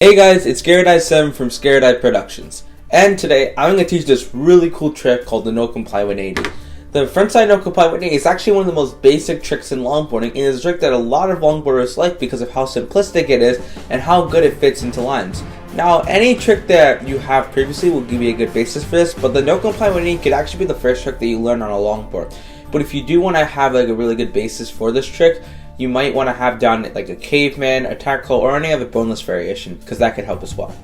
Hey guys, it's Skaterdye from Skaterdye PRODUCTIONS, and today I'm going to teach this really cool trick called the No Comply 180. The frontside no comply 180 is actually one of the most basic tricks in longboarding, and it's a trick that a lot of longboarders like because of how simplistic it is and how good it fits into lines. Now, any trick that you have previously will give you a good basis for this, but the No Comply 180 could actually be the first trick that you learn on a longboard. But if you do want to have a really good basis for this trick, you might want to have down like a caveman, a tackle, or any other boneless variation, because that could help as well.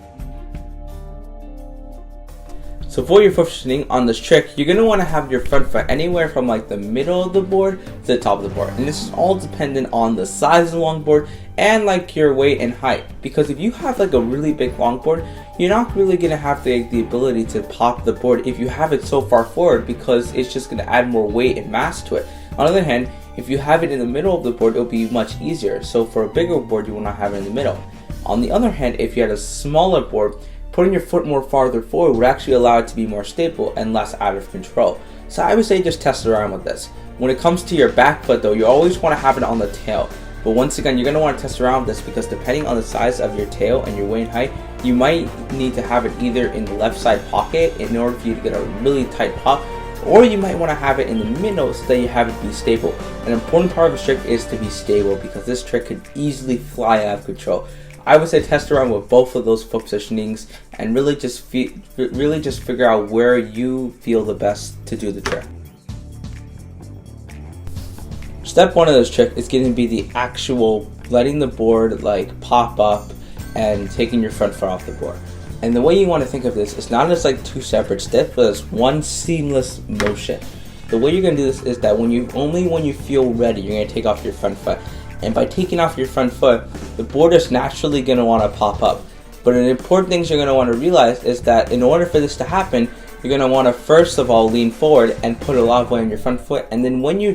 So for your foot positioning on this trick, you're going to want to have your front foot anywhere from like the middle of the board to the top of the board. And this is all dependent on the size of the longboard and like your weight and height. Because if you have like a really big longboard, you're not really going to have the ability to pop the board if you have it so far forward, because it's just going to add more weight and mass to it. On the other hand, if you have it in the middle of the board, it'll be much easier. So for a bigger board, you will not have it in the middle. On the other hand, if you had a smaller board, putting your foot more farther forward would actually allow it to be more stable and less out of control. So I would say just test around with this. When it comes to your back foot though, you always want to have it on the tail. But once again, you're going to want to test around with this because depending on the size of your tail and your weight and height, you might need to have it either in the left side pocket in order for you to get a really tight pop, or you might want to have it in the middle so that you have it be stable. An important part of this trick is to be stable because this trick could easily fly out of control. I would say test around with both of those foot positionings and really just figure out where you feel the best to do the trick. Step one of this trick is going to be the actual letting the board like pop up and taking your front foot off the board. And the way you want to think of this is not as like two separate steps, but as one seamless motion. The way you're going to do this is that when you feel ready, you're going to take off your front foot. And by taking off your front foot, the board is naturally going to want to pop up. But an important thing you're going to want to realize is that in order for this to happen, you're going to want to first of all lean forward and put a lot of weight on your front foot. And then when you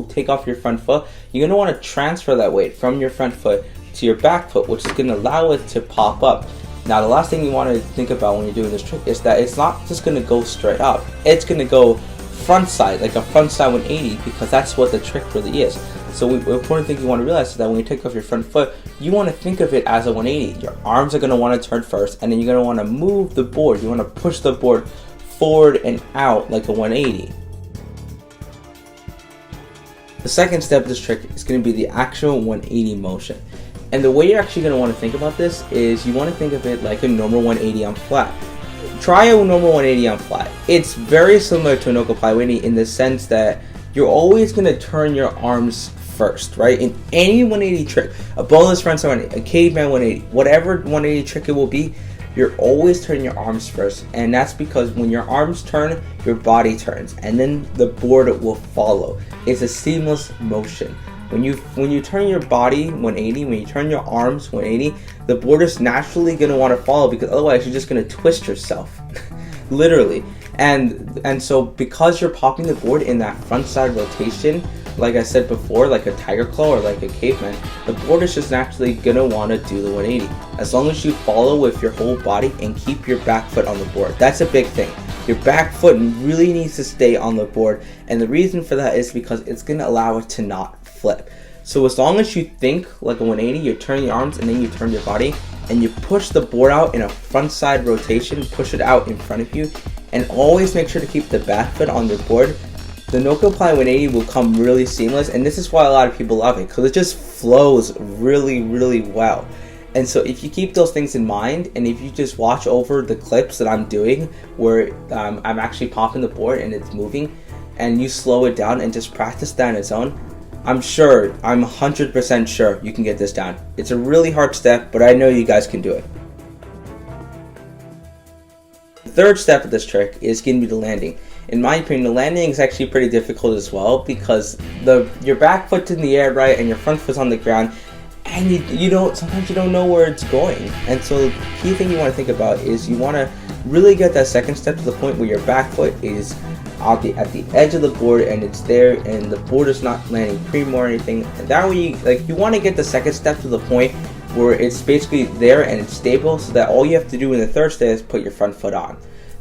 take off your front foot, you're going to want to transfer that weight from your front foot to your back foot, which is going to allow it to pop up. Now, the last thing you want to think about when you're doing this trick is that it's not just going to go straight up. It's going to go front side, like a front side 180, because that's what the trick really is. So the important thing you want to realize is that when you take off your front foot, you want to think of it as a 180. Your arms are going to want to turn first, and then you're going to want to move the board. You want to push the board forward and out like a 180. The second step of this trick is going to be the actual 180 motion. And the way you're actually going to want to think about this is you want to think of it like a normal 180 on flat. Try a normal 180 on flat. It's very similar to a no comply 180 in the sense that you're always going to turn your arms first, right? In any 180 trick, a boneless frontside 180, a caveman 180, whatever 180 trick it will be, you're always turning your arms first. And that's because when your arms turn, your body turns, and then the board will follow. It's a seamless motion. When you turn your body 180, when you turn your arms 180, the board is naturally going to want to follow, because otherwise you're just going to twist yourself, literally. And so because you're popping the board in that front side rotation, like I said before, like a tiger claw or like a caveman, the board is just naturally going to want to do the 180. As long as you follow with your whole body and keep your back foot on the board. That's a big thing. Your back foot really needs to stay on the board, and the reason for that is because it's going to allow it to not flip. So as long as you think like a 180, you turn your arms and then you turn your body and you push the board out in a front side rotation, push it out in front of you, and always make sure to keep the back foot on the board, the no comply 180 will come really seamless. And this is why a lot of people love it, because it just flows really well. And so if you keep those things in mind, and if you just watch over the clips that I'm doing where I'm actually popping the board and it's moving, and you slow it down and just practice that on its own, I'm 100% sure you can get this down. It's a really hard step, but I know you guys can do it. The third step of this trick is going to be the landing. In my opinion, the landing is actually pretty difficult as well, because your back foot's in the air, right, and your front foot's on the ground, and sometimes you don't know where it's going. And so the key thing you want to think about is you want to really get that second step to the point where your back foot is at the edge of the board and it's there, and the board is not landing primo or anything. And that way you want to get the second step to the point where it's basically there and it's stable, so that all you have to do in the third step is put your front foot on.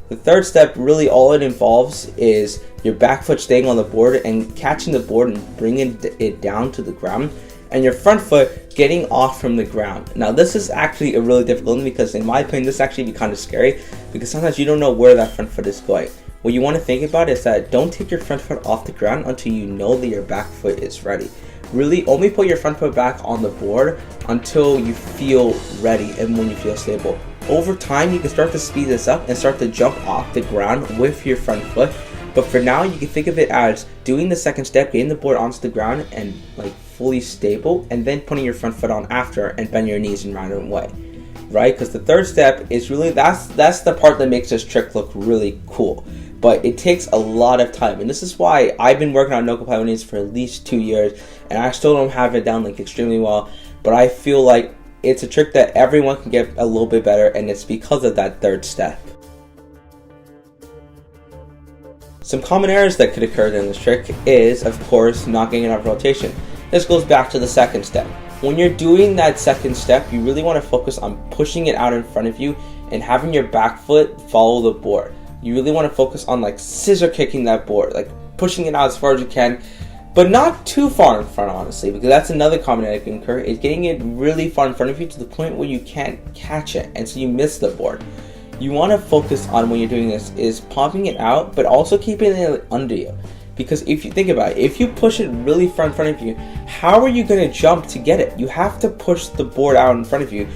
The third step, really all it involves is your back foot staying on the board and catching the board and bringing it down to the ground. and your front foot getting off from the ground. Now this is actually a really difficult one because in my opinion this actually be kind of scary because sometimes you don't know where that front foot is going. What you want to think about is that don't take your front foot off the ground until you know that your back foot is ready. Really only put your front foot back on the board until you feel ready and when you feel stable. Over time you can start to speed this up and start to jump off the ground with your front foot. But for now you can think of it as doing the second step, getting the board onto the ground and like fully stable, and then putting your front foot on after and bend your knees in random way. Right? Because the third step is really that's the part that makes this trick look really cool. But it takes a lot of time, and this is why I've been working on no compliant knees for at least 2 years, and I still don't have it down like extremely well. But I feel like it's a trick that everyone can get a little bit better, and it's because of that third step. Some common errors that could occur in this trick is, of course, not getting enough rotation. This goes back to the second step. When you're doing that second step, you really want to focus on pushing it out in front of you and having your back foot follow the board. You really want to focus on like scissor kicking that board, like pushing it out as far as you can, but not too far in front, honestly, because that's another common error that can occur, is getting it really far in front of you to the point where you can't catch it, and so you miss the board. You want to focus on when you're doing this is popping it out, but also keeping it under you. Because if you think about it, if you push it really far in front of you, how are you going to jump to get it? You have to push the board out in front of you,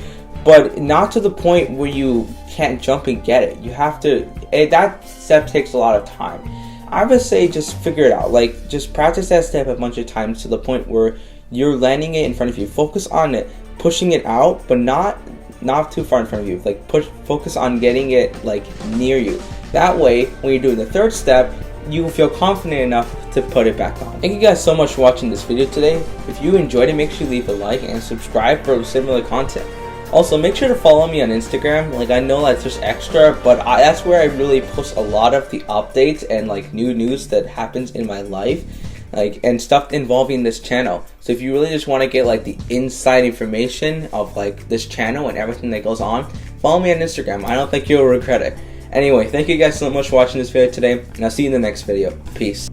but not to the point where you can't jump and get it. You have to, that step takes a lot of time. I would say just figure it out. Like, just practice that step a bunch of times to the point where you're landing it in front of you. Focus on it, pushing it out, but not too far in front of you. Like, focus on getting it like near you. That way, when you're doing the third step, you will feel confident enough to put it back on. Thank you guys so much for watching this video today. If you enjoyed it, make sure you leave a like and subscribe for similar content. Also, make sure to follow me on Instagram. Like, I know that's just extra, but that's where I really post a lot of the updates and like new news that happens in my life, like, and stuff involving this channel. So if you really just want to get like the inside information of like this channel and everything that goes on, follow me on Instagram. I don't think you'll regret it. Anyway, thank you guys so much for watching this video today, and I'll see you in the next video. Peace.